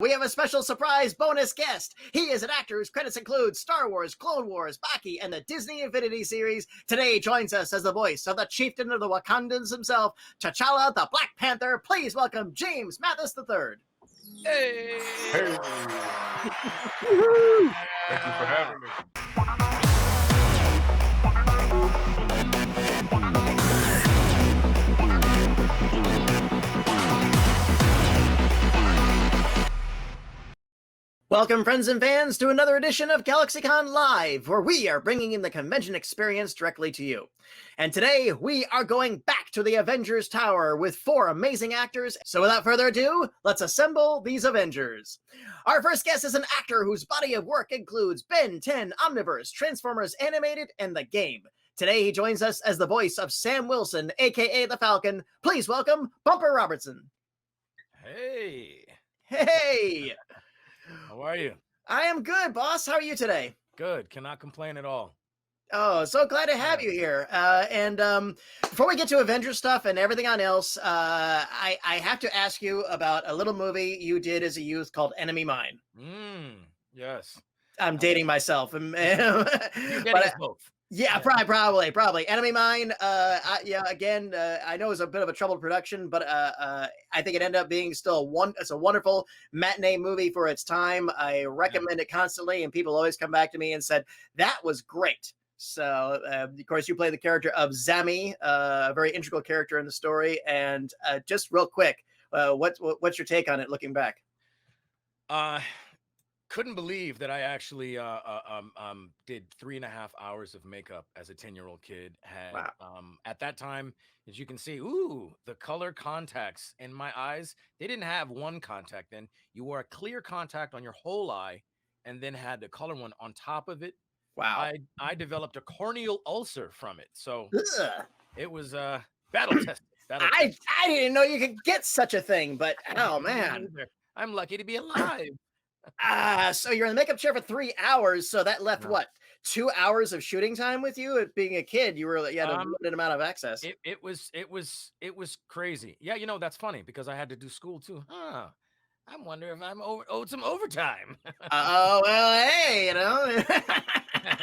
We have a special surprise bonus guest. He is an actor whose credits include Star Wars, Clone Wars, Baki, and the Disney Infinity series. Today he joins us as the voice of the chieftain of the Wakandans himself, TChalla, the Black Panther. Please welcome James Mathis III. Hey! Hey! Thank you for having me. Welcome, friends and fans, to another edition of GalaxyCon Live, where we are bringing in the convention experience directly to you. And today, we are going back to the Avengers Tower with 4 amazing actors. So without further ado, let's assemble these Avengers. Our first guest is an actor whose body of work includes Ben 10, Omniverse, Transformers Animated, and the game. Today, he joins us as the voice of Sam Wilson, aka the Falcon. Please welcome Bumper Robertson. Hey! Hey! How are you? I am good, boss. How are you today? Good. Cannot complain at all. Oh, so glad to have you here. Before we get to Avengers stuff and everything on else, I have to ask you about a little movie you did as a youth called Enemy Mine. Yes. I'm dating myself. You're getting us both. Yeah, probably. Enemy Mine, I know it was a bit of a troubled production, but I think it ended up being still it's a wonderful matinee movie for its time. I recommend it constantly, and people always come back to me and said, that was great. So, of course, you play the character of Zami, a very integral character in the story. And just real quick, what's your take on it looking back? Couldn't believe that I actually did 3.5 hours of makeup as a 10-year-old kid. Wow. At that time, as you can see, the color contacts in my eyes, they didn't have one contact then. You wore a clear contact on your whole eye and then had the color one on top of it. Wow. I developed a corneal ulcer from it. So Ugh. it was battle tested. I didn't know you could get such a thing, but oh man. I'm lucky to be alive. So you're in the makeup chair for 3 hours. So that left what, 2 hours of shooting time with you? Being a kid, you had a limited amount of access. It was crazy. Yeah, you know, that's funny because I had to do school too. I wonder if I'm owed some overtime. Oh well, hey, you know.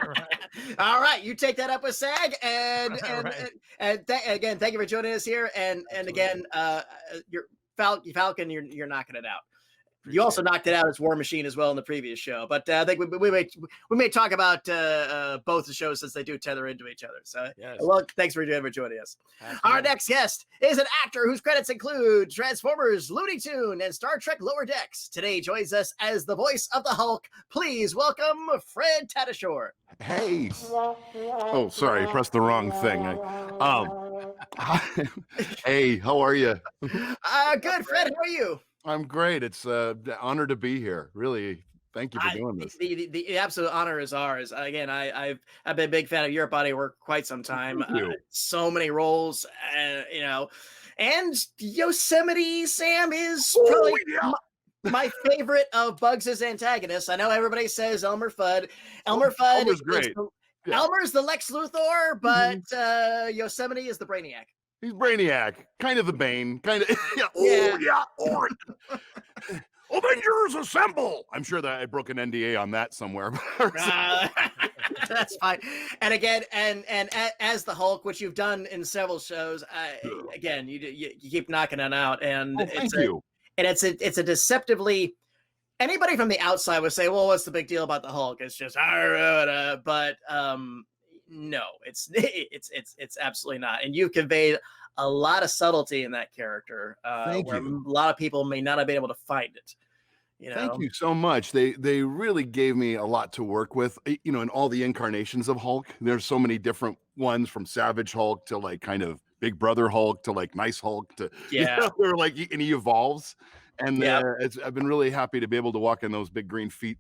Right. All right, you take that up with SAG, and again, thank you for joining us here. And again, you're Falcon, you're knocking it out. You also knocked it out as War Machine as well in the previous show, but I think we may talk about both the shows since they do tether into each other. So, yes. Well, thanks for joining us. Absolutely. Our next guest is an actor whose credits include Transformers, Looney Tune, and Star Trek Lower Decks. Today, he joins us as the voice of the Hulk. Please welcome Fred Tatasciore. Hey. Oh, sorry, I pressed the wrong thing. Hey, how are you? Good, Fred. How are you? I'm great. It's an honor to be here. Really, thank you for doing this. The absolute honor is ours. Again, I've been a big fan of your body of work quite some time. So many roles, you know, and Yosemite Sam is probably my favorite of Bugs' antagonists. I know everybody says Elmer Fudd. Elmer's great. Elmer's the Lex Luthor, but Yosemite is the Brainiac. He's Brainiac, kind of the Bane, kind of. Avengers Assemble. I'm sure that I broke an NDA on that somewhere. That's fine. And again, and as the Hulk, which you've done in several shows, again, you keep knocking it out, and thank you. And it's a deceptively. Anybody from the outside would say, "Well, what's the big deal about the Hulk? It's just," but no, it's absolutely not. And you've conveyed a lot of subtlety in that character, where a lot of people may not have been able to find it. You know? Thank you so much. They really gave me a lot to work with. You know, in all the incarnations of Hulk, there's so many different ones, from Savage Hulk to like kind of Big Brother Hulk to like Nice Hulk to you know, they're like, and he evolves. And I've been really happy to be able to walk in those big green feet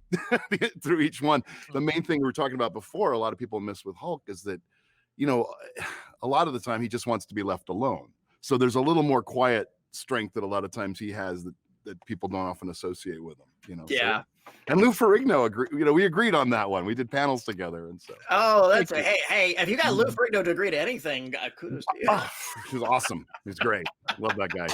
through each one. The main thing we were talking about before, a lot of people miss with Hulk, is that, you know, a lot of the time he just wants to be left alone. So there's a little more quiet strength that a lot of times he has that that people don't often associate with him. Yeah. And Lou Ferrigno agreed. We agreed on that one. We did panels together, and so. Oh, that's hey! If you got Lou Ferrigno to agree to anything, kudos to you. Oh, he was awesome. He's great. Love that guy.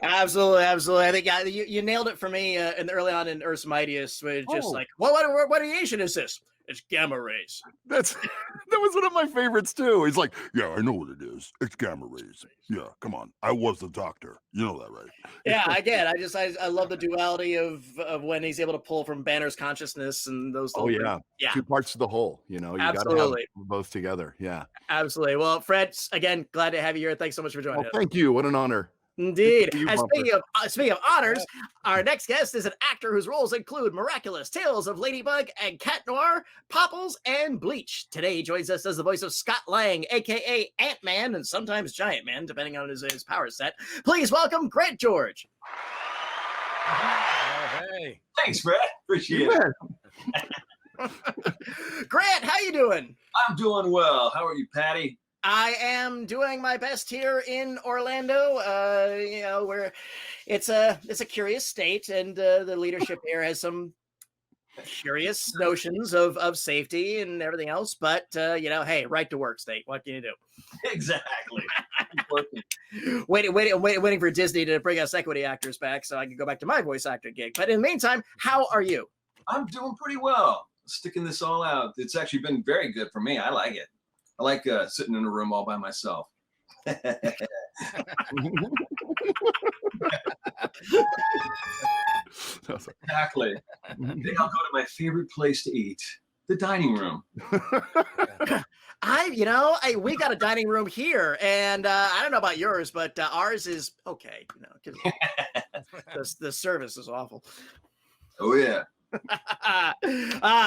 Absolutely. I think you nailed it for me early on in Earth's Mightiest, where it's just like, what radiation is this? It's gamma rays. That was one of my favorites too. He's like, yeah, I know what it is. It's gamma rays. Yeah, come on. I was the doctor. You know that, right? Yeah, I get. I love the duality of when he's able to pull from Banner's consciousness and those. Oh yeah, yeah. Two parts of the whole. You Absolutely. gotta have both together. Yeah, absolutely. Well, Fred, again, glad to have you here. Thanks so much for joining us. Thank you. What an honor. Indeed. And speaking of honors, our next guest is an actor whose roles include Miraculous, Tales of Ladybug and Cat Noir, Popples, and Bleach. Today he joins us as the voice of Scott Lang, aka Ant-Man, and sometimes Giant Man, depending on his power set. Please welcome Grant George. Hey. Thanks, Fred. Appreciate it. Grant, how you doing? I'm doing well. How are you, Patty? I am doing my best here in Orlando. Where it's a curious state, and the leadership here has some curious notions of safety and everything else. But hey, right to work state. What can you do? Exactly. waiting for Disney to bring us equity actors back so I can go back to my voice actor gig. But in the meantime, how are you? I'm doing pretty well. Sticking this all out. It's actually been very good for me. I like it. I like sitting in a room all by myself. Exactly. Then I'll go to my favorite place to eat, the dining room. We got a dining room here, and I don't know about yours, but ours is okay. Because the service is awful. Oh yeah.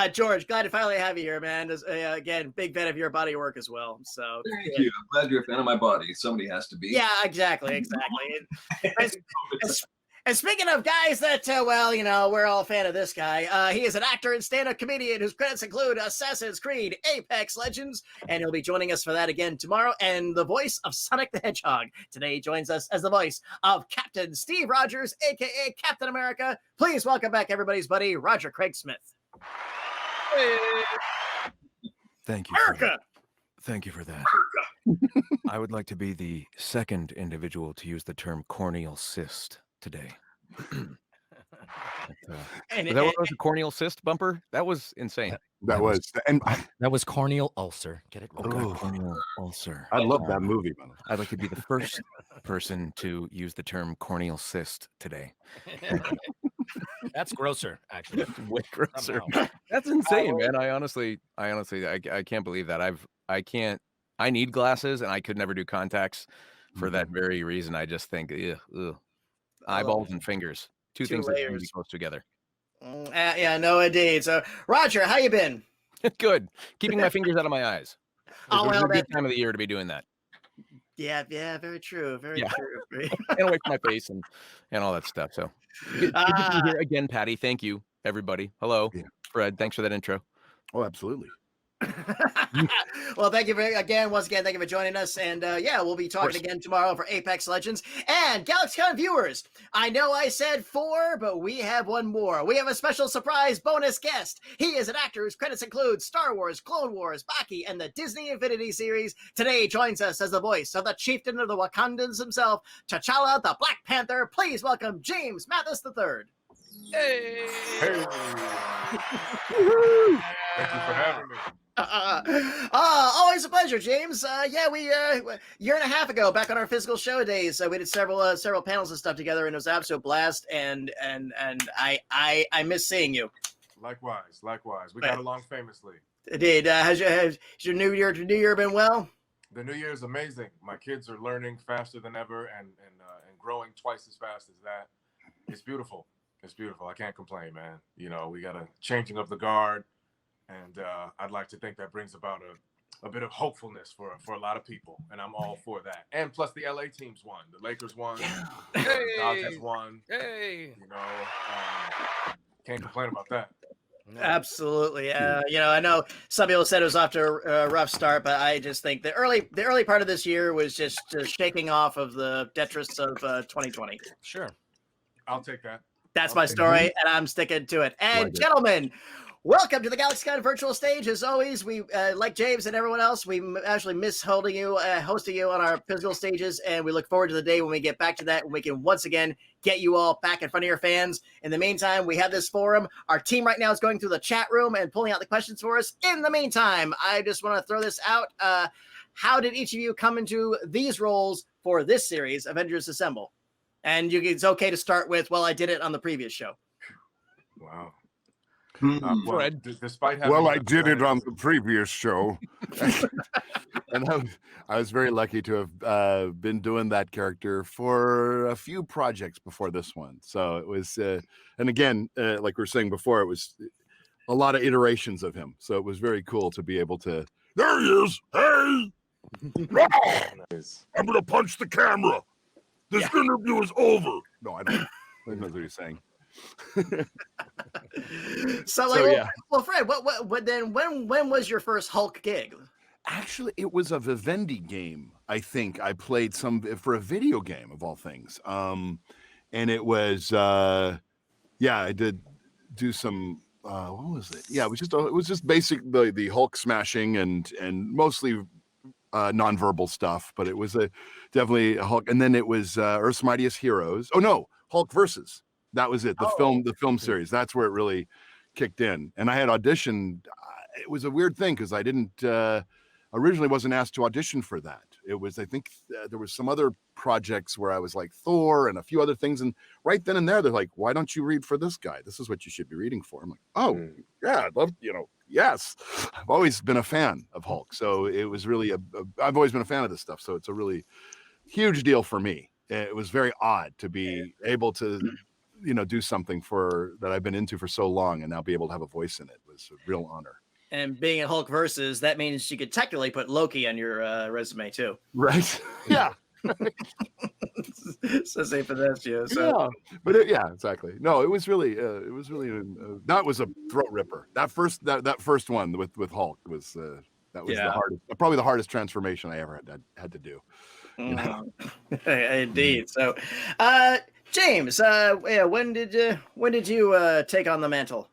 George, glad to finally have you here, man. Again, big fan of your body work as well. So thank you. I'm glad you're a fan of my body. Somebody has to be. Yeah, exactly. And speaking of guys that, we're all a fan of this guy. He is an actor and stand-up comedian whose credits include Assassin's Creed, Apex Legends, and he'll be joining us for that again tomorrow. And the voice of Sonic the Hedgehog. Today he joins us as the voice of Captain Steve Rogers, a.k.a. Captain America. Please welcome back everybody's buddy, Roger Craig Smith. Hey. Thank you. America! Thank you for that. I would like to be the second individual to use the term corneal cyst today. Was that what was a corneal cyst bumper? That was insane. That was corneal ulcer. Get it right. Oh, corneal ulcer. I love that movie, man. I'd like to be the first person to use the term corneal cyst today. That's grosser, actually. That's way grosser. That's insane, man. I honestly, I can't believe that. I need glasses, and I could never do contacts for that very reason. I just think, ugh. Eyeballs and fingers, two things that can be close together. Yeah, no, indeed. So, Roger, how you been? Good. Keeping my fingers out of my eyes. It's a good time of the year to be doing that. Yeah, very true. Very true. And away from my face and all that stuff. So, good to be here again, Patty. Thank you, everybody. Hello, Fred. Thanks for that intro. Oh, absolutely. Well, thank you once again, thank you for joining us. And we'll be talking again tomorrow for Apex Legends. And GalaxyCon viewers, I know I said 4, but we have one more. We have a special surprise bonus guest. He is an actor whose credits include Star Wars, Clone Wars, Baki, and the Disney Infinity series. Today he joins us as the voice of the chieftain of the Wakandans himself, TChalla, the Black Panther. Please welcome James Mathis III. Hey! Thank you for having me. Always a pleasure, James. We year and a half ago, back on our physical show days, we did several panels and stuff together, and it was an absolute blast. And I miss seeing you. Likewise. We got along famously. Indeed. Has your new year been well? The new year is amazing. My kids are learning faster than ever and growing twice as fast as that. It's beautiful. I can't complain, man. We got a changing of the guard. And I'd like to think that brings about a bit of hopefulness for a lot of people, and I'm all for that. And plus, the LA teams won, the Lakers won, the Dodgers won. Hey, can't complain about that. No. Absolutely. I know some people said it was off to a rough start, but I just think the early part of this year was just shaking off of the detritus of 2020. Sure. I'll take that. That's I'll my take story, it. and I'm sticking to it. And Like it. gentlemen, welcome to the GalaxyCon virtual stage. As always, we like James and everyone else, we actually miss hosting you on our physical stages, and we look forward to the day when we get back to that, when we can once again get you all back in front of your fans. In the meantime, we have this forum. Our team right now is going through the chat room and pulling out the questions for us. In the meantime, I just want to throw this out. How did each of you come into these roles for this series, Avengers Assemble? And it's okay to start with, well, I did it on the previous show. Wow. Well, Despite having Well, I did it on the previous show. And I was very lucky to have been doing that character for a few projects before this one. So it was, and again, like we were saying before, it was a lot of iterations of him. So it was very cool to be able to, there he is. Hey, Nice. I'm going to punch the camera. This interview is over. No, I don't know. I don't know what he's saying. Well, Fred, what then? When was your first Hulk gig? Actually, it was a Vivendi game. I think I played for a video game of all things. And it was, I did do some. What was it? Yeah, it was just basic the Hulk smashing and mostly nonverbal stuff. But it was definitely a Hulk. And then it was Earth's Mightiest Heroes. Oh no, Hulk versus. That was it. The film series. That's where it really kicked in. And I had auditioned. It was a weird thing because I didn't originally wasn't asked to audition for that. It was, I think there was some other projects where I was like Thor and a few other things. And right then and there, they're like, why don't you read for this guy? This is what you should be reading for. I'm like, oh yeah, I'd love, yes. I've always been a fan of Hulk. So it was really I've always been a fan of this stuff. So it's a really huge deal for me. It was very odd to be able to do something that I've been into for so long and now be able to have a voice in it was a real honor. And being in Hulk versus, that means you could technically put Loki on your resume too. Right. Yeah. So say for this, yeah. So. Yeah. But exactly. No, it was really that was a throat ripper. That first one with Hulk was the hardest, probably the hardest transformation I ever had to do. Indeed. So, James, when did you take on the mantle?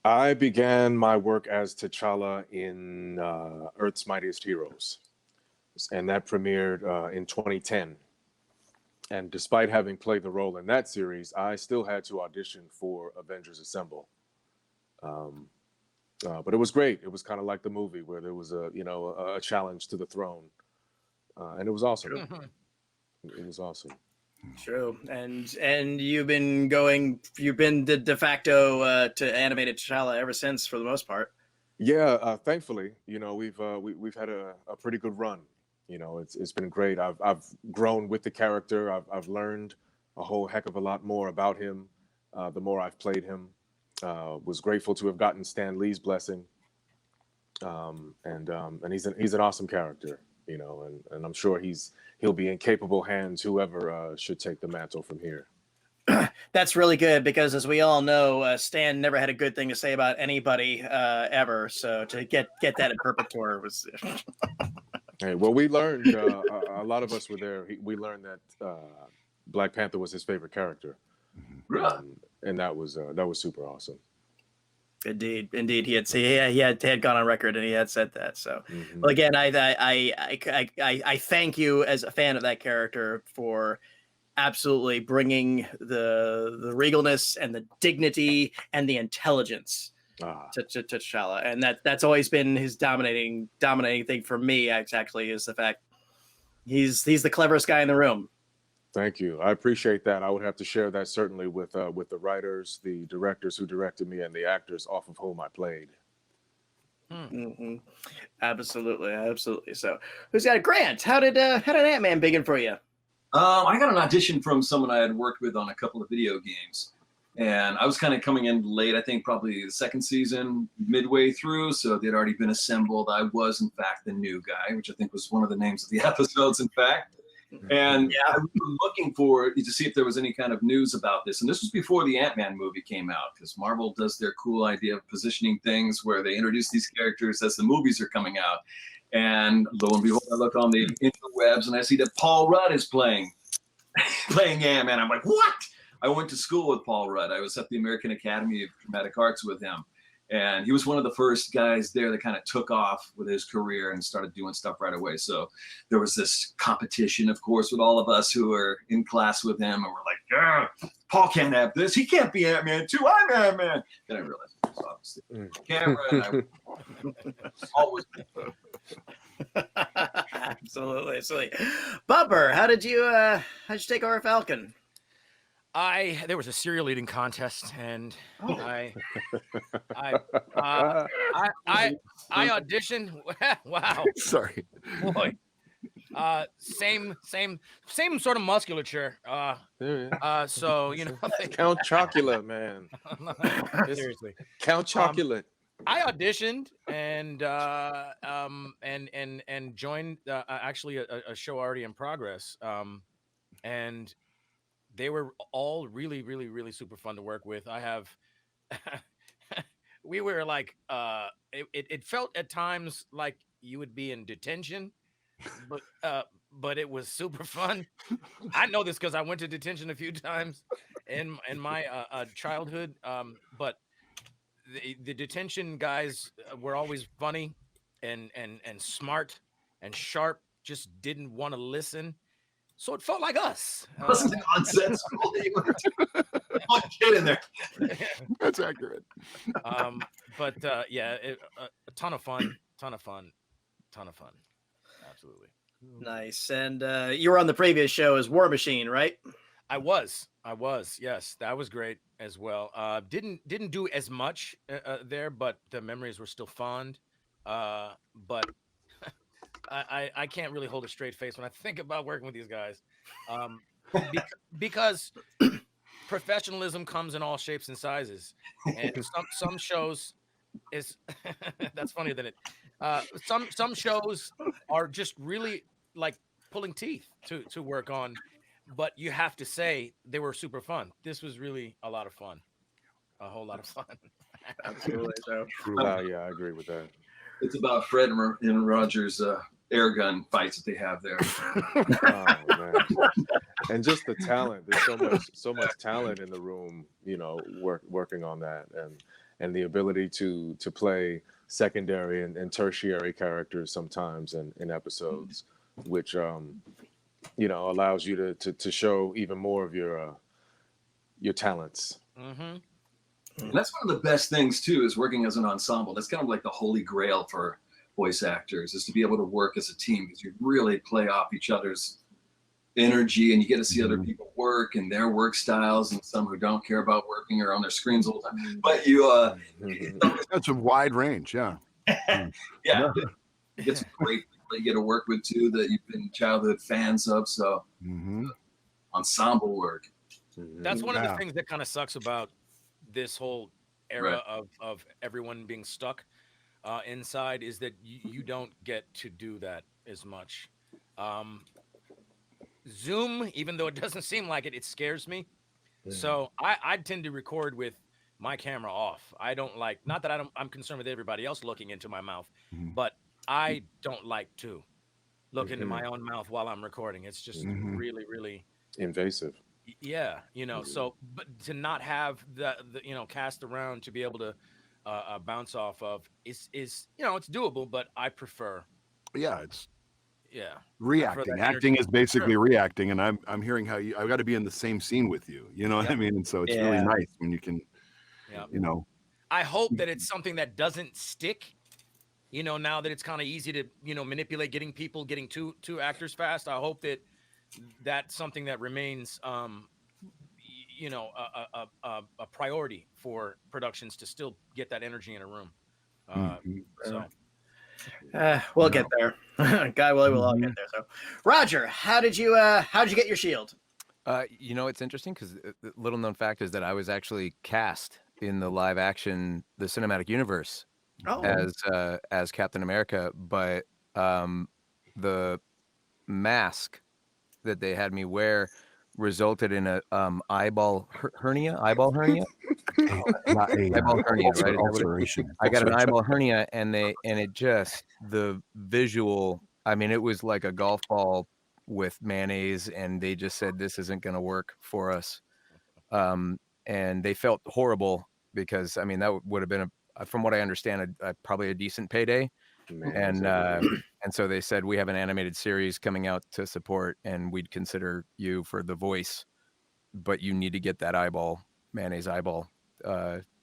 I began my work as T'Challa in Earth's Mightiest Heroes, and that premiered in 2010. And despite having played the role in that series, I still had to audition for Avengers Assemble. But it was great. It was kind of like the movie where there was a challenge to the throne, and it was awesome. It was awesome. True, and you've been the de facto to animated T'Challa ever since, for the most part. Yeah, thankfully, we've had a pretty good run. It's been great. I've grown with the character. I've learned a whole heck of a lot more about him. The more I've played him, was grateful to have gotten Stan Lee's blessing. And he's an awesome character. And I'm sure he'll be in capable hands, whoever should take the mantle from here. That's really good because, as we all know, Stan never had a good thing to say about anybody ever. So to get that in perpetuity was. Hey, well, we learned a lot of us were there. We learned that Black Panther was his favorite character, and that was super awesome. Indeed, he had gone on record and he had said that. So, well, again, I thank you as a fan of that character for absolutely bringing the regalness and the dignity and the intelligence to T'Challa, and that's always been his dominating thing for me. Actually, is the fact he's the cleverest guy in the room. Thank you. I appreciate that. I would have to share that certainly with the writers, the directors who directed me, and the actors off of whom I played. Absolutely. So, who's got a Grant? How did Ant-Man begin for you? I got an audition from someone I had worked with on a couple of video games, and I was kind of coming in late. I think probably the second season, midway through. So they'd already been assembled. I was, in fact, the new guy, which I think was one of the names of the episodes. In fact. And I was looking to see if there was any kind of news about this. And this was before the Ant-Man movie came out, because Marvel does their cool idea of positioning things where they introduce these characters as the movies are coming out. And lo and behold, I look on the interwebs and I see that Paul Rudd is playing playing Ant-Man. I'm like, what? I went to school with Paul Rudd. I was at the American Academy of Dramatic Arts with him. And he was one of the first guys there that kind of took off with his career and started doing stuff right away. So there was this competition, of course, with all of us who were in class with him. And we're like, yeah, Paul can't have this. He can't be Ant-Man too. I'm Ant-Man. Then I realized it was obviously camera. And I always. Absolutely. Bumper, how did you take over Falcon? There was a cereal eating contest, and I auditioned. Wow, Sorry. boy. Same sort of musculature. So you know, Count Chocula, man. seriously, Count Chocolate. I auditioned and joined actually a show already in progress. And they were all really super fun to work with. I have, we were like, it felt at times like you would be in detention, but it was super fun. I know this because I went to detention a few times in my childhood. But the detention guys were always funny and smart and sharp. Just didn't want to listen. So it felt like us. Wasn't the nonsense school that you went to? One kid in there. That's accurate. But yeah, a ton of fun. Absolutely. Nice. And you were on the previous show as War Machine, right? I was. Yes, that was great as well. Didn't do as much there, but the memories were still fond. But I can't really hold a straight face when I think about working with these guys, because professionalism comes in all shapes and sizes, and some shows is that's funnier than it. Some shows are just really like pulling teeth to work on, but you have to say they were super fun. This was really a lot of fun, a whole lot of fun. Absolutely. So. Yeah, I agree with that. It's about Fred and Roger's air gun fights that they have there. Oh, man. And just the talent. There's so much talent in the room, you know, working on that, and the ability to play secondary and tertiary characters sometimes in episodes, which you know, allows you to show even more of your talents. Mm-hmm. And that's one of the best things too, is working as an ensemble. That's kind of like the holy grail for voice actors, is to be able to work as a team, because you really play off each other's energy, and you get to see other people work and their work styles, and some who don't care about working or on their screens all the time. But you That's a wide range, yeah. yeah, it's great people that you get to work with too that you've been childhood fans of. So ensemble work. That's one of the things that kind of sucks about this whole era of everyone being stuck inside, is that you don't get to do that as much. Zoom, even though it doesn't seem like it, it scares me. So I tend to record with my camera off. I don't like, not that I'm concerned with everybody else looking into my mouth, but I don't like to look into my own mouth while I'm recording. It's just really invasive. Yeah, you know, so, but to not have the you know, cast around to be able to bounce off of is, you know, it's doable, but I prefer. Yeah, it's reacting. Acting is basically reacting, and I'm hearing how I've got to be in the same scene with you. You know what I mean? And so it's really nice when you can, you know. I hope that it's something that doesn't stick. You know, now that it's kind of easy to, you know, manipulate getting two actors fast. I hope that that's something that remains, you know, a priority for productions to still get that energy in a room. So we'll get there. Guy Willie will all get there. So, Roger, how did you get your shield? You know, it's interesting because the little known fact is that I was actually cast in the live action, the cinematic universe as Captain America, but the mask that they had me wear resulted in a eyeball hernia. Eyeball hernia, right? Ulceration. I got an eyeball hernia, and it just, the visual. I mean, it was like a golf ball with mayonnaise, and they just said this isn't going to work for us. And they felt horrible because, I mean, that would have been, from what I understand, probably a decent payday. Man, And so they said, we have an animated series coming out to support, and we'd consider you for the voice, but you need to get that mayonnaise eyeball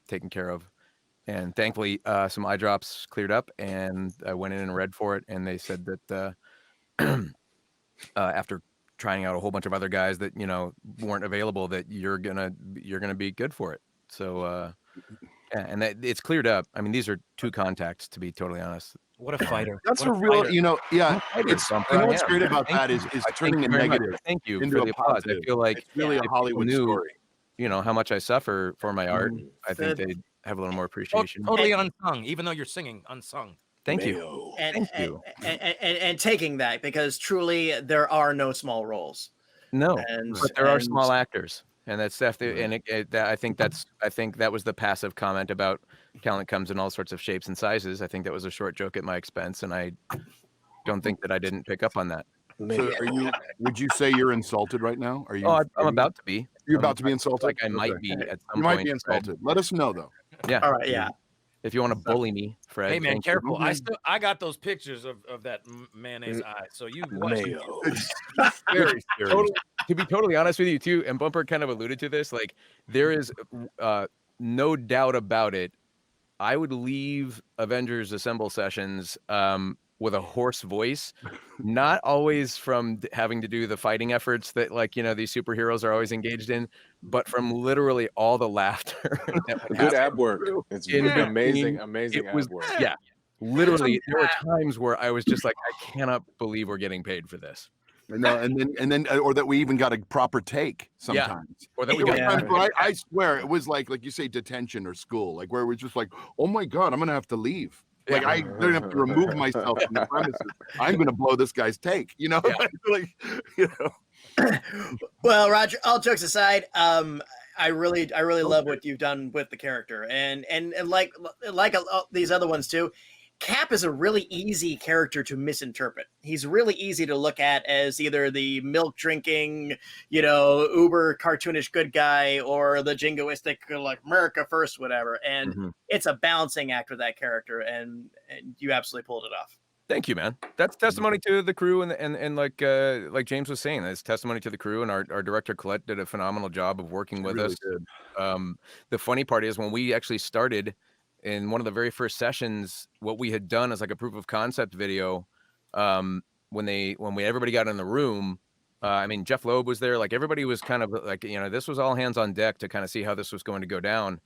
taken care of. And thankfully, some eye drops cleared up, and I went in and read for it, and they said that after trying out a whole bunch of other guys that, you know, weren't available, that you're gonna be good for it. So yeah, and it's cleared up. I mean, these are 2 contacts, to be totally honest. What a fighter! That's What a real, fighter. you know, yeah. Fighter, It's, Bumper, you know I what's am. great about Thank that is you. I turning a thank you very much. negative Thank you into for a the applause. positive. I feel like It's really a if people Hollywood knew, story. you know, how much I suffer for my art, I think The- they'd have a little more appreciation. Totally unsung, even though you're singing unsung. Thank you. Mayo. and, Thank you. and taking that, because truly there are no small roles. No, And but there are and- small actors, and that's definitely, and I think that was the passive comment about talent comes in all sorts of shapes and sizes. I think that was a short joke at my expense, and I don't think that I didn't pick up on that. So would you say you're insulted right now? Are you? Oh, are I'm you- about to be. You're about to be insulted? Like I might Okay. be at some You point. might be Fred. insulted. Let us know, though. Yeah. all right, yeah. If you want to bully me, Fred. Hey man, thank you. careful! I got those pictures of that mayonnaise eye. So you watch. Mayo. Very scary. To be totally honest with you too, and Bumper kind of alluded to this, like there is no doubt about it. I would leave Avengers Assemble sessions with a hoarse voice, not always from having to do the fighting efforts that, like, you know, these superheroes are always engaged in, but from literally all the laughter. that would Good happen. ab work. It's In amazing, between, amazing it was- ab work. Yeah, literally, there were times where I was just like, I cannot believe we're getting paid for this. No, and then, or that we even got a proper take sometimes. Or that we There got were times where I swear it was like you say, detention or school, like where it was just like, oh my god, I'm gonna have to leave. Like I'm gonna have to remove myself from the premises. I'm gonna blow this guy's take. You know, like, you know. Well, Roger, all jokes aside, I really love what you've done with the character, and like these other ones too. Cap is a really easy character to misinterpret. He's really easy to look at as either the milk drinking, you know, uber cartoonish good guy, or the jingoistic, like America first, whatever. And it's a balancing act with that character, and you absolutely pulled it off. Thank you, man. That's testimony to the crew, and like James was saying, that's testimony to the crew, and our director Colette did a phenomenal job of working with us. The funny part is when we actually started in one of the very first sessions, what we had done is like a proof of concept video. When everybody got in the room, I mean, Jeff Loeb was there. Like everybody was kind of like, you know, this was all hands on deck to kind of see how this was going to go down.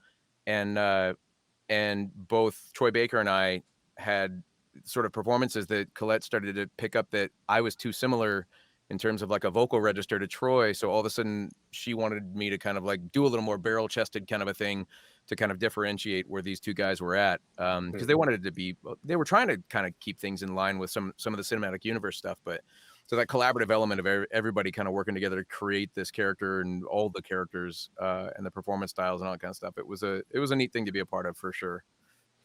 And both Troy Baker and I had sort of performances that Colette started to pick up that I was too similar in terms of like a vocal register to Troy. So all of a sudden she wanted me to kind of like do a little more barrel chested kind of a thing to kind of differentiate where these two guys were at. Because they wanted it to be, they were trying to kind of keep things in line with some of the cinematic universe stuff. But so that collaborative element of everybody kind of working together to create this character and all the characters and the performance styles and all that kind of stuff. It was a neat thing to be a part of for sure.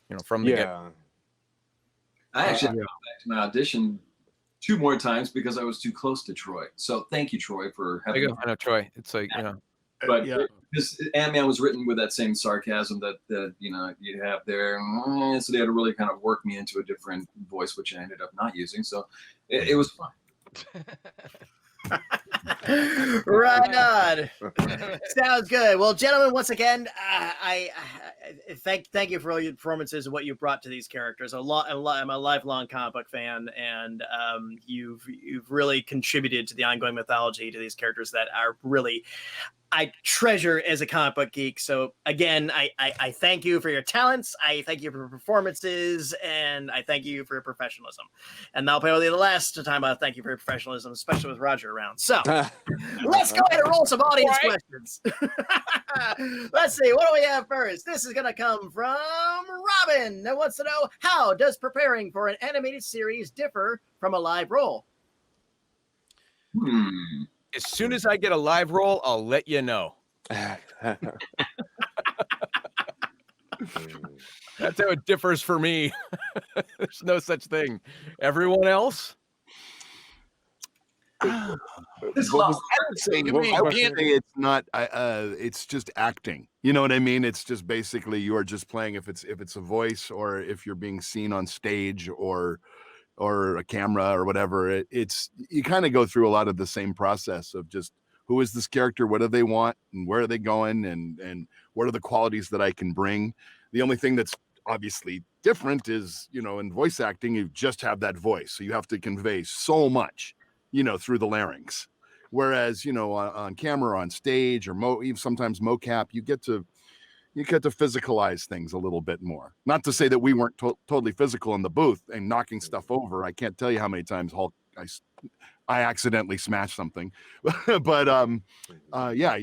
You know, from the get. I actually went back to my audition 2 more times because I was too close to Troy. So thank you, Troy, for having me. I know, Troy. It's like, you know. But this Ant-Man was written with that same sarcasm that you know you have there, so they had to really kind of work me into a different voice, which I ended up not using. So it was fun. Right on. Sounds good. Well, gentlemen, once again, I thank you for all your performances and what you brought to these characters. I'm a lifelong comic book fan, and you've really contributed to the ongoing mythology to these characters that are really I treasure as a comic book geek. So again, I thank you for your talents. I thank you for your performances, and I thank you for your professionalism. And that'll probably be the last time I thank you for your professionalism, especially with Roger around. So let's go ahead and roll some audience questions. Let's see, what do we have first? This is going to come from Robin, who wants to know, how does preparing for an animated series differ from a live role? As soon as I get a live role, I'll let you know. That's how it differs for me. There's no such thing. Everyone else, There's a What lot. was- I would say, What I would question? say it's not. It's just acting. You know what I mean? It's just basically you are just playing if it's a voice or if you're being seen on stage or a camera or whatever. It's you kind of go through a lot of the same process of just who is this character, what do they want, and where are they going, and what are the qualities that I can bring. The only thing that's obviously different is, you know, in voice acting, you just have that voice, so you have to convey so much, you know, through the larynx. Whereas, you know, on camera, on stage, or even sometimes mocap, you get to physicalize things a little bit more. Not to say that we weren't totally physical in the booth and knocking stuff over. I can't tell you how many times Hulk I accidentally smashed something, but yeah,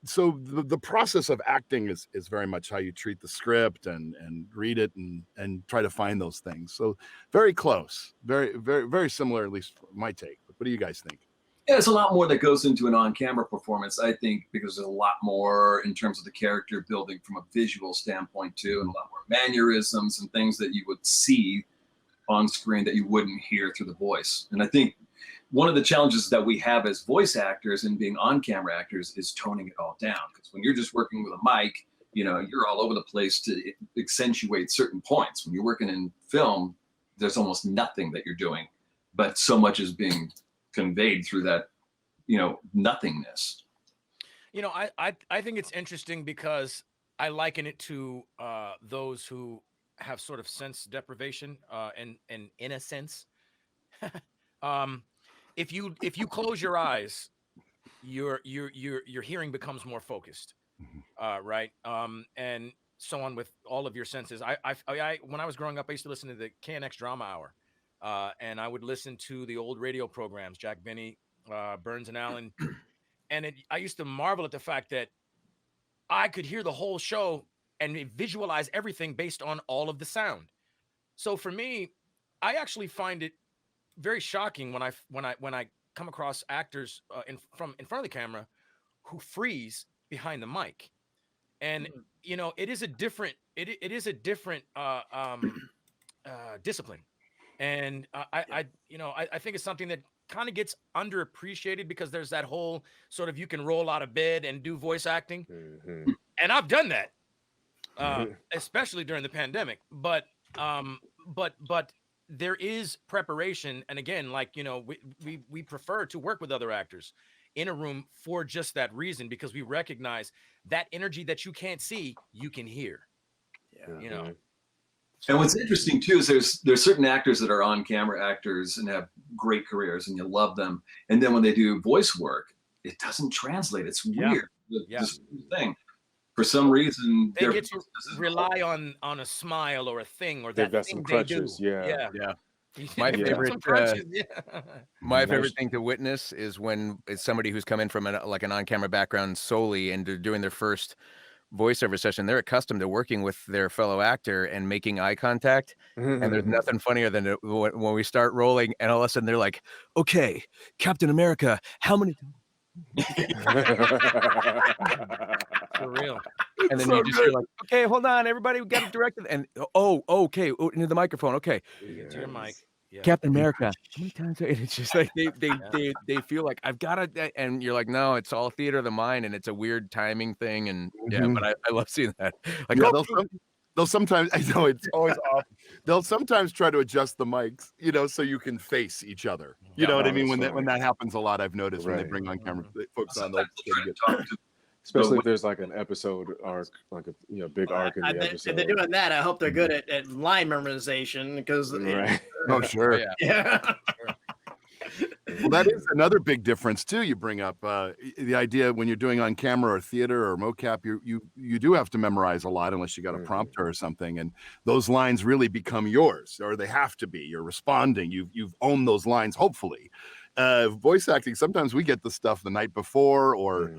so the process of acting is very much how you treat the script and read it and try to find those things. So very close, very, very, very similar, at least my take. But what do you guys think? Yeah, there's a lot more that goes into an on-camera performance, I think, because there's a lot more in terms of the character building from a visual standpoint too, and a lot more mannerisms and things that you would see on screen that you wouldn't hear through the voice. And I think one of the challenges that we have as voice actors and being on-camera actors is toning it all down. Because when you're just working with a mic, you know, you're all over the place to accentuate certain points. When you're working in film, there's almost nothing that you're doing, but so much is being conveyed through that, you know, nothingness. You know, I think it's interesting because I liken it to those who have sort of sense deprivation, and in a sense, if you close your eyes, your hearing becomes more focused, right? And so on with all of your senses. I when I was growing up, I used to listen to the KNX Drama Hour, and I would listen to the old radio programs, Jack Benny, Burns and Allen, and I used to marvel at the fact that I could hear the whole show and visualize everything based on all of the sound. So for me, I actually find it very shocking when I come across actors in front of the camera who freeze behind the mic, and you know it is a different discipline, and I think it's something that kind of gets underappreciated because there's that whole sort of you can roll out of bed and do voice acting, and I've done that, especially during the pandemic. But there is preparation, and again, like, you know, we prefer to work with other actors in a room for just that reason, because we recognize that energy that you can't see, you can hear. Yeah. You know. And what's interesting too is there's certain actors that are on camera actors and have great careers and you love them, and then when they do voice work, it doesn't translate. It's weird. This thing. For some reason, they get to rely on a smile or a thing or that They've got thing some they crutches. do. Yeah. My They've got favorite, some crutches, my favorite thing to witness is when it's somebody who's come in from like an on-camera background solely, and they're doing their first voiceover session. They're accustomed to working with their fellow actor and making eye contact. And there's nothing funnier than when we start rolling and all of a sudden they're like, okay, Captain America, how many? For real. And then you just hear like, okay, hold on, everybody, we got it directed. And okay, into the microphone. Okay. To your mic. Yeah. Captain America. How many times? And it's just like they feel like I've got it, and you're like, no, it's all theater of the mind, and it's a weird timing thing, and but I love seeing that. Like, they'll sometimes, I know it's always off. They'll sometimes try to adjust the mics, you know, so you can face each other. You know what I mean? When that happens a lot, I've noticed when they bring on camera folks on. Especially if there's like an episode arc, like a big arc in the episode. If they're doing that, I hope they're good at line memorization, because Oh, sure. yeah. Well, that is another big difference too. You bring up the idea when you're doing on camera or theater or mocap, you do have to memorize a lot unless you got a prompter or something, and those lines really become yours, or they have to be. You're responding. You've owned those lines, hopefully. Voice acting, sometimes we get the stuff the night before,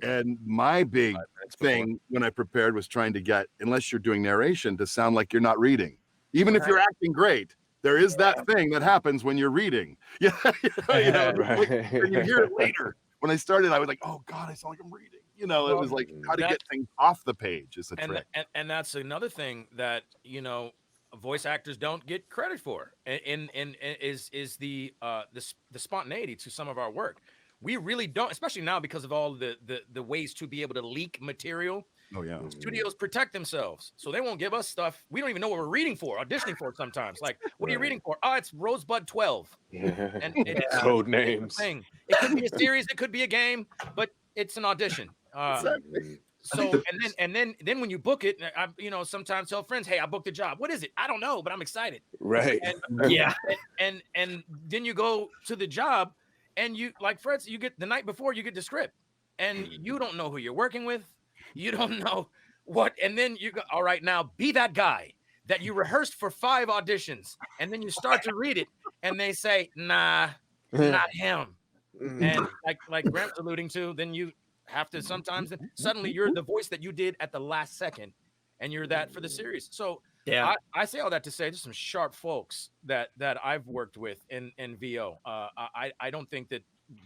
and my big thing when I prepared was trying to get, unless you're doing narration, to sound like you're not reading, even if you're acting great. There is that thing that happens when you're reading. Yeah, you know, when you hear it later. When I started, I was like, "Oh God, I sound like I'm reading." You know, it was like how to get things off the page is a trick. And that's another thing that, you know, voice actors don't get credit for, and is the spontaneity to some of our work. We really don't, especially now because of all the ways to be able to leak material. Oh yeah. Studios protect themselves, so they won't give us stuff. We don't even know what we're reading for, auditioning for sometimes. Like, what are you reading for? Oh, it's Rosebud 12. And it's Code names. thing. It could be a series, it could be a game, but it's an audition. So and then when you book it, I sometimes tell friends, hey, I booked a job. What is it? I don't know, but I'm excited. Right. And then you go to the job, and you, like Fred, you get the night before, you get the script, and you don't know who you're working with. You don't know what, and then you go, all right, now be that guy that you rehearsed for 5 auditions, and then you start to read it, and they say, nah, not him. And like Grant's alluding to, then you have to sometimes, suddenly you're the voice that you did at the last second, and you're that for the series. So Yeah. I say all that to say there's some sharp folks that I've worked with in VO. I don't think that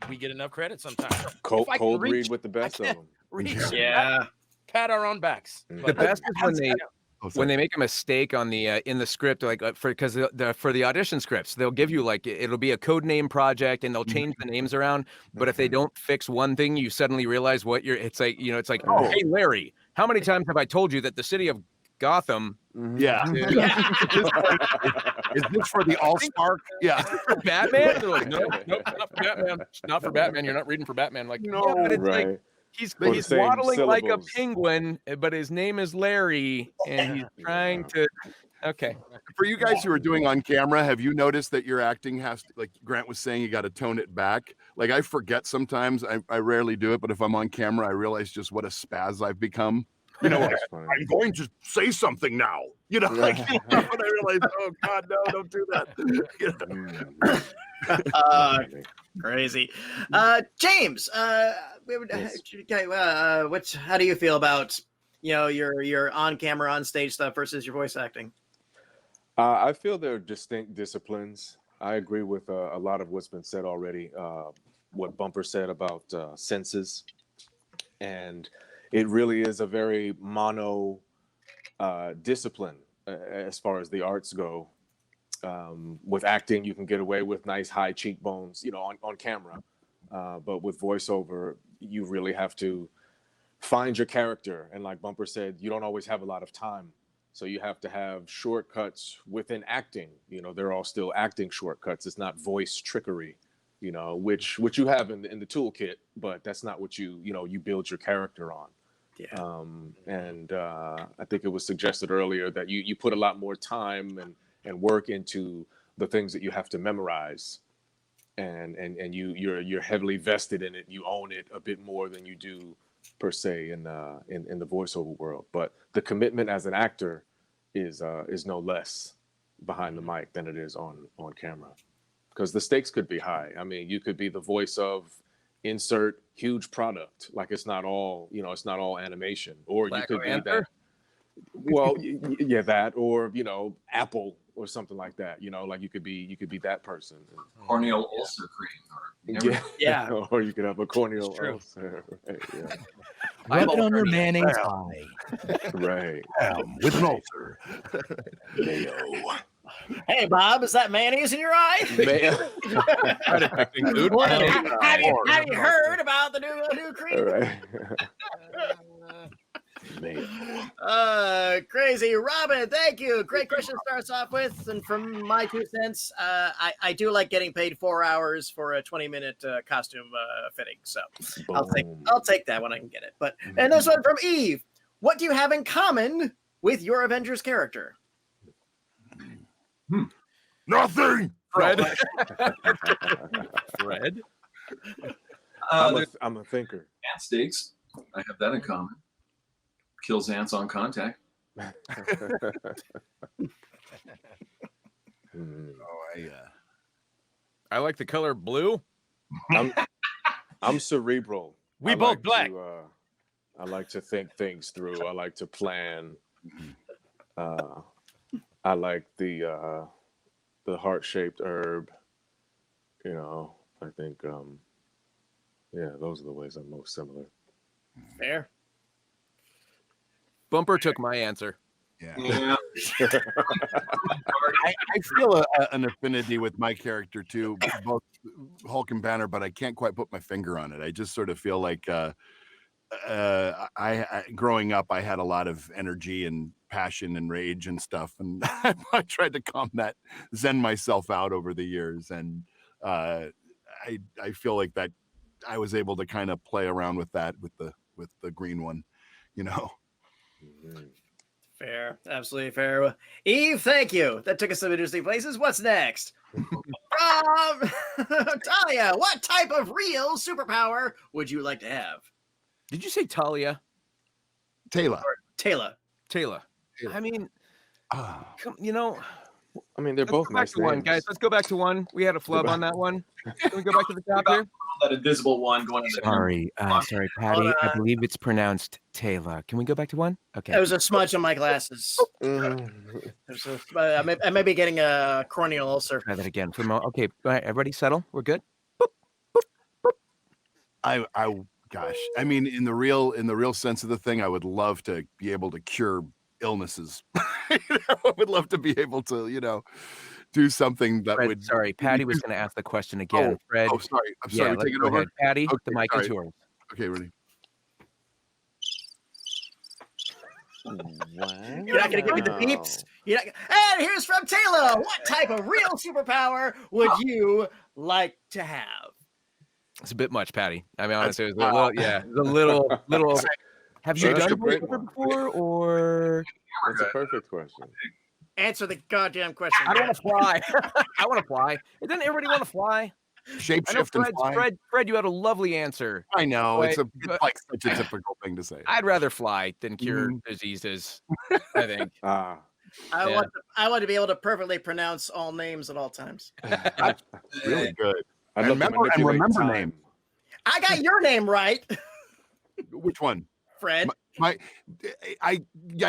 we get enough credit sometimes. Cold reach, read with the best of them. Reach, Yeah. pat our own backs. The best is when they make a mistake on the in the script, like for the audition scripts, they'll give you like it'll be a code name project, and they'll change the names around. But if they don't fix one thing, you suddenly realize what you're. It's like oh, hey Larry, how many times have I told you that the city of Gotham? Yeah. Is this for the All-Star? Yeah. Batman? They're like, no, not for Batman. It's not for Batman. You're not reading for Batman. Like, no, yeah, but it's like he's waddling like a penguin, but his name is Larry, and he's trying to. Okay. For you guys who are doing on camera, have you noticed that your acting has to, like Grant was saying, you got to tone it back? Like I forget sometimes. I rarely do it, but if I'm on camera, I realize just what a spaz I've become. You know, like, I'm going to say something now. You know, like when I realize, oh God, no, don't do that. Crazy. James, how do you feel about your on camera, on stage stuff versus your voice acting? I feel they're distinct disciplines. I agree with a lot of what's been said already. What Bumper said about senses, and it really is a very mono discipline as far as the arts go. With acting, you can get away with nice high cheekbones, on camera. But with voiceover, you really have to find your character. And like Bumper said, you don't always have a lot of time. So you have to have shortcuts within acting. They're all still acting shortcuts. It's not voice trickery, which you have in the toolkit, but that's not what you build your character on. Yeah. And I think it was suggested earlier that you put a lot more time and work into the things that you have to memorize, and you're heavily vested in it. You own it a bit more than you do per se in the voiceover world. But the commitment as an actor is no less behind the mic than it is on camera, because the stakes could be high. I mean, you could be the voice of insert huge product, like it's not all animation, or Black you could Panther? be that. Well, yeah, that, or Apple or something like that. Like you could be that person. Corneal ulcer cream, or Yeah. or you could have a corneal ulcer. Right, yeah. Rub it on your mayonnaise pie. Right. With an ulcer. Mayo. Hey, Bob, is that mayonnaise in your eye? Have you heard about the new cream? Right. Crazy. Robin, thank you. Great question to start us off with. And from my 2 cents, I do like getting paid 4 hours for a 20-minute costume fitting. So I'll take that when I can get it. And this one from Eve. What do you have in common with your Avengers character? Nothing. Fred. Fred. I'm a thinker. Ant steaks. I have that in common. Kills ants on contact. I like the color blue. I'm cerebral. We both black. I like to think things through. I like to plan. I like the heart-shaped herb. I think those are the ways I'm most similar. Fair. Bumper took my answer. Yeah. Yeah. I feel an affinity with my character too, both Hulk and Banner, but I can't quite put my finger on it. I just sort of feel like I growing up, I had a lot of energy and passion and rage and stuff, and I tried to calm that, zen myself out over the years, and I feel like that I was able to kind of play around with that with the green one, you know. Fair, absolutely fair. Eve, thank you. That took us some interesting places. What's next? Talia, what type of real superpower would you like to have? Did you say Talia? Taylor. Taylor. Taylor. Taylor. I mean, Ah. you know, I mean, they're let's both go back nice to one, names. guys. Let's go back to one. We had a flub on that one. Can we go back to the top here? That invisible one going in the Sorry, Patty. Hold I on. believe it's pronounced Taylor. Can we go back to one? Okay. There was a smudge on my glasses. I may be getting a corneal ulcer. Try that again for a moment. Okay, all right, everybody settle. We're good. Gosh, I mean, in the real sense of the thing, I would love to be able to cure illnesses. I would love to be able to, do something that Fred, would. sorry, Patty was going to ask the question again. Fred. Oh, sorry. I'm sorry. let's Take it go over. ahead. Patty, Okay, the mic sorry. is yours. Okay, ready. You're not going to give me the beeps. And here's from Taylor. What type of real superpower would you like to have? It's a bit much, Patty. I mean, honestly, it was a little, yeah, it was a little. Have you That's done a great voiceover one. before, or? That's a perfect question. Answer the goddamn question. I don't want to fly. I want to fly. Doesn't everybody want to fly? I know Shapeshift and fly. Fred, you had a lovely answer. I know it's but- like such a typical thing to say. I'd rather fly than cure diseases. I think. Ah, I Yeah. want to be able to perfectly pronounce all names at all times. Really good. I'd And love to remember- and manipulate remember time. name. I got your name right, Which one? Fred. I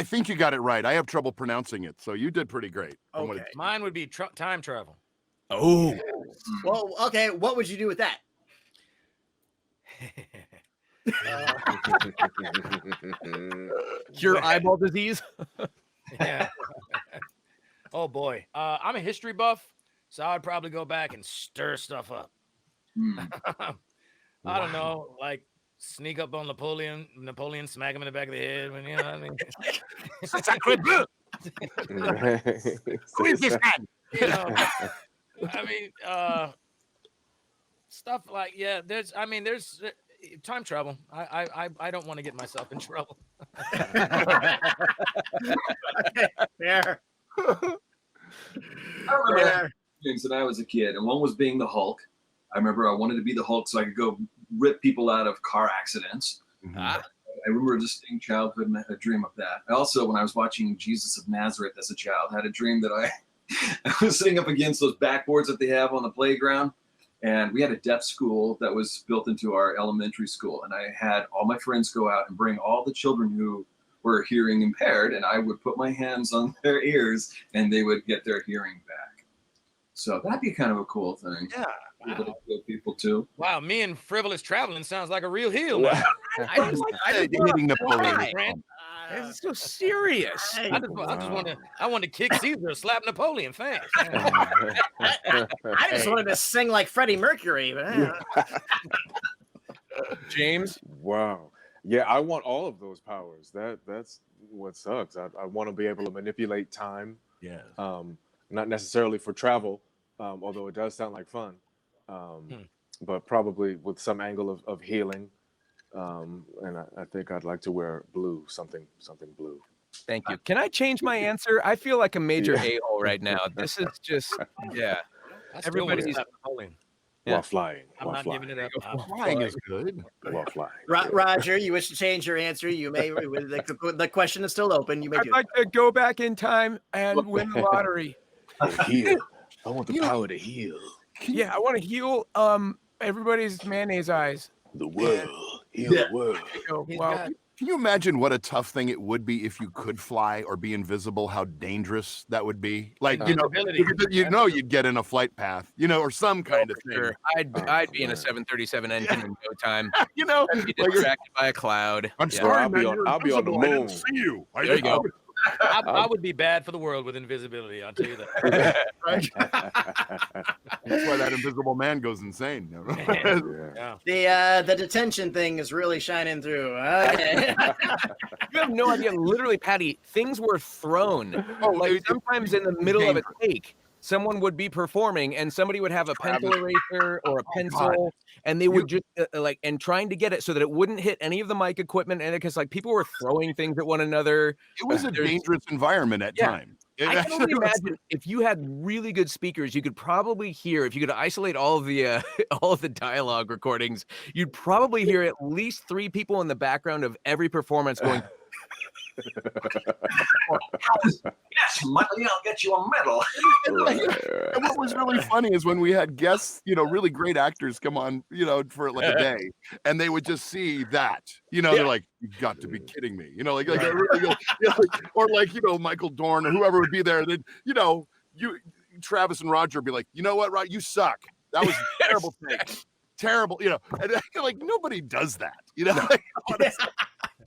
think you got it right. I have trouble pronouncing it, so you did pretty great. from what Okay. Mine would be time travel. Oh, Well, okay. What would you do with that? cure eyeball disease. Yeah. Oh boy. I'm a history buff, so I'd probably go back and stir stuff up. I don't know, like sneak up on Napoleon, smack him in the back of the head. When, you know what I mean? Squeeze his head. You know, I mean, stuff like there's time travel. I don't want to get myself in trouble. There. I remember things when I was a kid, and one was being the Hulk. I remember I wanted to be the Hulk so I could go rip people out of car accidents. I remember just being childhood and I had a dream of that. I also, when I was watching Jesus of Nazareth as a child, had a dream that I was sitting up against those backboards that they have on the playground. And we had a deaf school that was built into our elementary school. And I had all my friends go out and bring all the children who were hearing impaired, and I would put my hands on their ears and they would get their hearing back. So that'd be kind of a cool thing. Yeah. Able to heal people too. Wow, me and frivolous traveling sounds like a real heel. Wow. Man. I just Hitting Napoleon. Why? It's so serious. Hey, I want to kick Caesar, slap Napoleon. Thanks. I just wanted to sing like Freddie Mercury, but James. Wow. Yeah, I want all of those powers. That's what sucks. I want to be able to manipulate time. Yeah. Not necessarily for travel, although it does sound like fun. But probably with some angle of healing. And I think I'd like to wear blue, something blue. Thank you. Can I change my answer? I feel like a major a-hole right now. This is just, yeah. Everybody's Everybody's- Napoleon. Yeah. While flying. I'm While not flying. giving it up. Flying is good. While flying. Roger, you wish to change your answer? You may. The question is still open. You may I'd do. like to go back in time and win the lottery. Heal. I want the power to heal Yeah, I want to heal everybody's mayonnaise eyes. the world. Heal the world. Go, He's wow. got- Can you imagine what a tough thing it would be if you could fly or be invisible? How dangerous that would be! Like Invisibility. you'd get in a flight path, or some kind of thing. Sure. I'd be in a 737 engine in no time. I'd I'd be distracted by a cloud. I'm Yeah. sorry, I'll be man, on- you're I'll be on the invisible. I didn't moon. see you. There you go. I would be bad for the world with invisibility. I'll tell you that. Right? That's why that Invisible Man goes insane. Yeah. The detention thing is really shining through. Okay. You have no idea. Literally, Patty, things were thrown. Oh, Like sometimes in the middle of a take, someone would be performing and somebody would have a pencil eraser or a pencil, and they would just and trying to get it so that it wouldn't hit any of the mic equipment, and because like people were throwing things at one another. It was a dangerous environment at times. I can only imagine if you had really good speakers, you could probably hear, if you could isolate all of the dialogue recordings, you'd probably hear at least 3 people in the background of every performance going. Yes, Miley, I'll get you a medal. And what was really funny is when we had guests, really great actors come on, for like a day, and they would just see that, they're like, "You got to be kidding me," or like, Michael Dorn or whoever would be there. Then, Travis and Roger would be like, "You know what, Rod, you suck. That was a terrible take, terrible," and like nobody does that,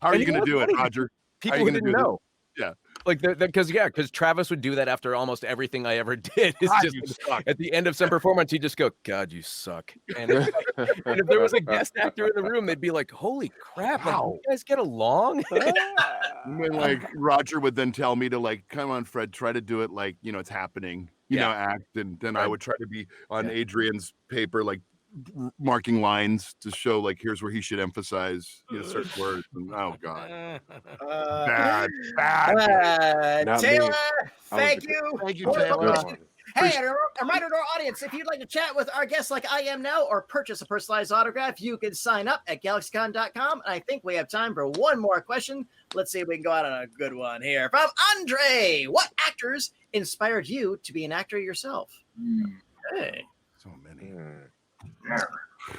How are you going to do it, Roger? People who didn't know. Yeah. Like because Travis would do that after almost everything I ever did. It's God, just you suck. at the end of some performance, he'd just go, "God, you suck." And if there was a guest actor in the room, they'd be like, "Holy crap, like, you guys get along?" And then, like, Roger would then tell me to, like, "Come on, Fred, try to do it like, it's happening, act." And then I would try to be on Adrian's paper, like, marking lines to show, like, here's where he should emphasize certain words. And, oh, God. Bad. Taylor, thank you. Thank you, Taylor. Hey, and a reminder to our audience, if you'd like to chat with our guests like I am now or purchase a personalized autograph, you can sign up at GalaxyCon.com. And I think we have time for one more question. Let's see if we can go out on a good one here. From Andre, what actors inspired you to be an actor yourself? Hey. So many.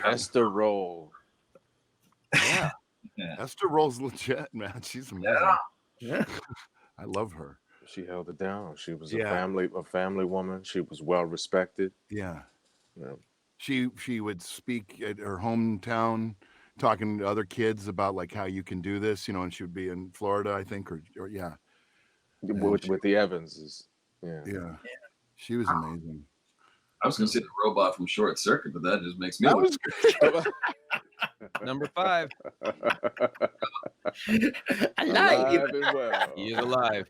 Esther Roll. Yeah. Esther Roll's legit, man. She's amazing. Yeah. I love her. She held it down. She was a family woman. She was well respected. Yeah. Yeah. She would speak at her hometown, talking to other kids about like how you can do this, and she would be in Florida, I think, or yeah. With the Evanses. Yeah. She was amazing. I was going to say the robot from Short Circuit, but that just makes me That look. was great. Number 5. Alive. Well. He is alive.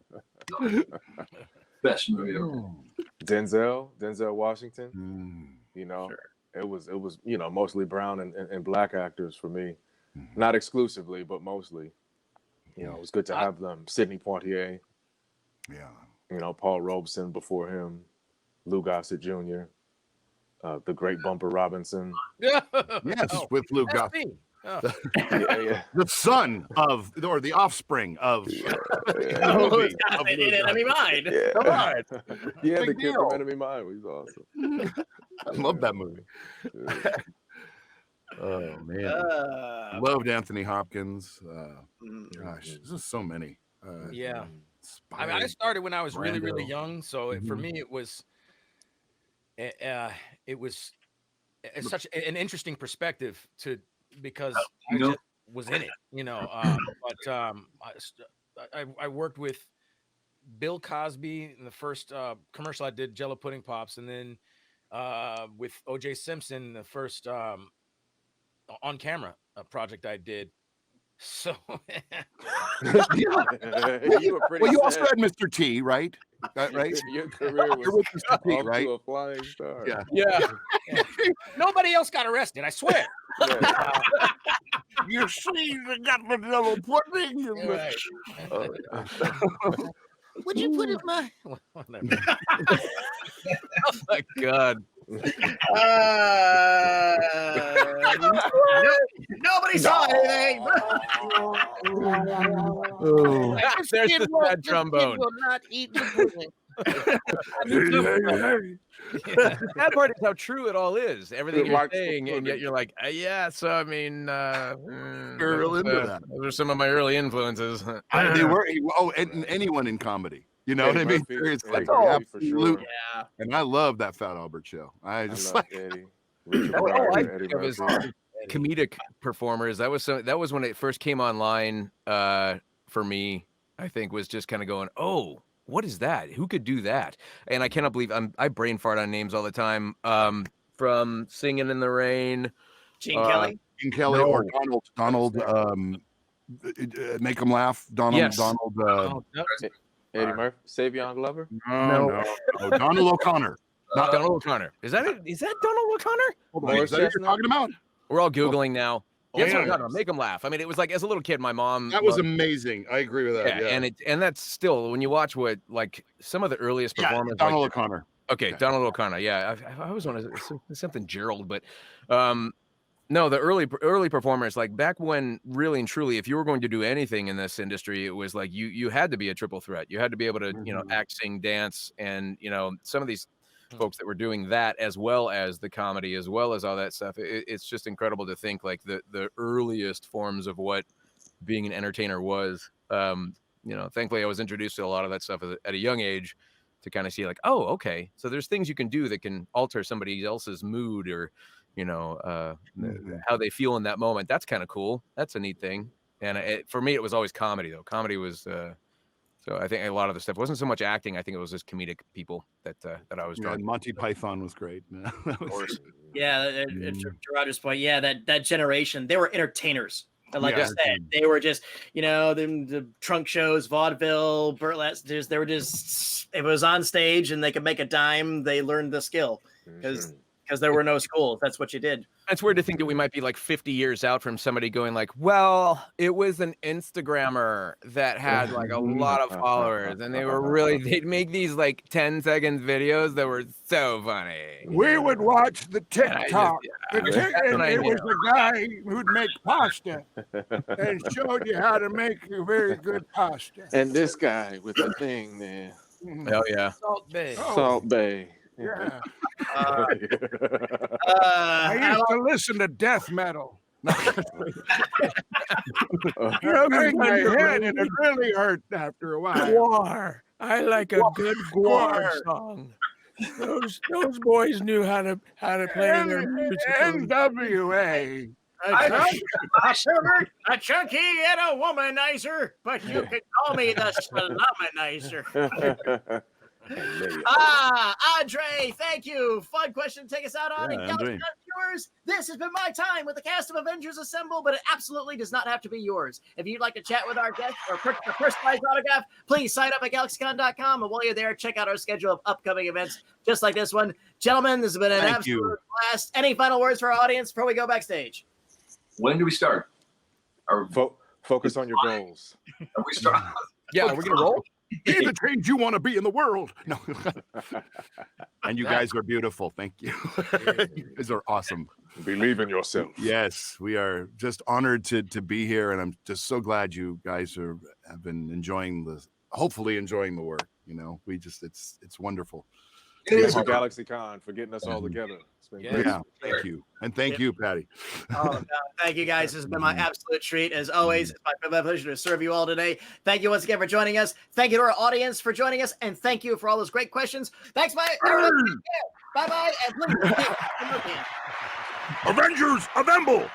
Best movie ever. Denzel Washington. It was mostly brown and black actors for me, not exclusively, but mostly. It was good to have them. Sidney Poitier. Yeah. Paul Robeson before him, Lou Gossett Jr., the great Bumper Robinson. Yes, with Lou That's Gossett. me. Oh. The son of, or the offspring of. Who's got it in Enemy Mine? Yeah. Come on. Yeah, Big the kid deal. from Enemy Mine was awesome. I love that movie. Oh, man. Loved Anthony Hopkins. Gosh, there's just so many. Yeah. I mean, I started when I was really, really young. So for me, it was such an interesting perspective because I just was in it, but I worked with Bill Cosby in the first commercial I did, Jello Pudding Pops, and then with O.J. Simpson, the first on camera project I did. So You were pretty Well, you also sad. had Mr. T, right? Right? Your career was You're with Mr. T, off right? to a flying start. Yeah. nobody else got arrested, I swear. Yeah. You see, they got the Jello pudding. Right. Would you put it my whatever? Oh my God. Nobody saw anything. Oh. There's the sad trombone. Will not eat the pudding. The sad part is how true it all is. Everything you're Like the saying, and yet pudding. you're like, yeah. So I mean, You're real into that. those are some of my early influences. They were. And anyone in comedy. You know Eddie what I mean? Murphy, Seriously, Eddie like, Murphy for sure. absolute. Yeah. And I love that Fat Albert show. I I just love like. Eddie. Richard All I Pryor, think Eddie of is Murphy. comedic performers. That was when it first came online for me. I think, was just kind of going, oh, what is that? Who could do that? And I cannot believe I brain fart on names all the time. From Singing in the Rain, Gene Kelly. Gene Kelly No. or Donald, make him laugh. Donald, Yes. Donald, Oh, no. Eddie Murphy, Savion Glover. no, Donald O'Connor. not Donald O'Connor. Is that it? Is that Donald O'Connor? Hold on, is that what you're talking about? We're all Googling now. Yes, yeah. O'Connor, make him laugh. I mean, it was like, as a little kid, my mom. That was amazing. I agree with that. Yeah, and that's still, when you watch what, like, some of the earliest performers. Donald like, O'Connor. Okay, Donald O'Connor. Yeah, I always want to something Gerald, but no, the early performers, like back when, really and truly, if you were going to do anything in this industry, it was like you had to be a triple threat. You had to be able to, act, sing, dance, and some of these folks that were doing that as well as the comedy, as well as all that stuff. It's just incredible to think like the earliest forms of what being an entertainer was. Thankfully, I was introduced to a lot of that stuff at a young age, to kind of see like, oh, okay, so there's things you can do that can alter somebody else's mood, or how they feel in that moment. That's kind of cool. That's a neat thing. And for me, it was always comedy, though. Comedy was so I think a lot of the stuff wasn't so much acting. I think it was just comedic people that I was drawn. And Monty Python was great. Yeah, to Roger's point, yeah, that generation, they were entertainers. And like I said, they were just, the trunk shows, vaudeville, burlesque. They were just, it was on stage and they could make a dime. They learned the skill because there were no schools. That's what you did. It's weird to think that we might be like 50 years out from somebody going like, well, it was an Instagrammer that had like a lot of followers, and they'd make these like 10-second videos that were so funny. We would watch the TikTok. And it was a guy who'd make pasta and showed you how to make a very good pasta. And this guy with the thing there. Oh yeah. Salt Bay. Salt Bay. Yeah. Uh, I used to listen to death metal. Rubbing my head, and it really hurt after a while. Guar. I like a good guar song. Those boys knew how to play their music. NWA. I served a chunky and a womanizer, but you could call me the Salomonizer. Andre, thank you. Fun question to take us out on. And GalaxyCon viewers, this has been my time with the cast of Avengers Assemble, but it absolutely does not have to be yours. If you'd like to chat with our guest or purchase a personalized autograph, please sign up at GalaxyCon.com. And while you're there, check out our schedule of upcoming events just like this one. Gentlemen, this has been an absolute blast. Any final words for our audience before we go backstage? When do we start? Focus on your goals. Are we starting? Yeah, are we gonna roll? Be the change you want to be in the world. No. And you guys are beautiful. Thank you. You guys are awesome. Believe in yourself. Yes, we are just honored to be here, and I'm just so glad you guys have been hopefully enjoying the work. It's wonderful. Thank you, GalaxyCon, for getting us all together. It's been great. Yeah, thank you. And thank you, Patty. Oh, God. Thank you, guys. This has been my absolute treat. As always, it's my pleasure to serve you all today. Thank you once again for joining us. Thank you to our audience for joining us. And thank you for all those great questions. Thanks, bye. Bye-bye. And please, Avengers Assemble!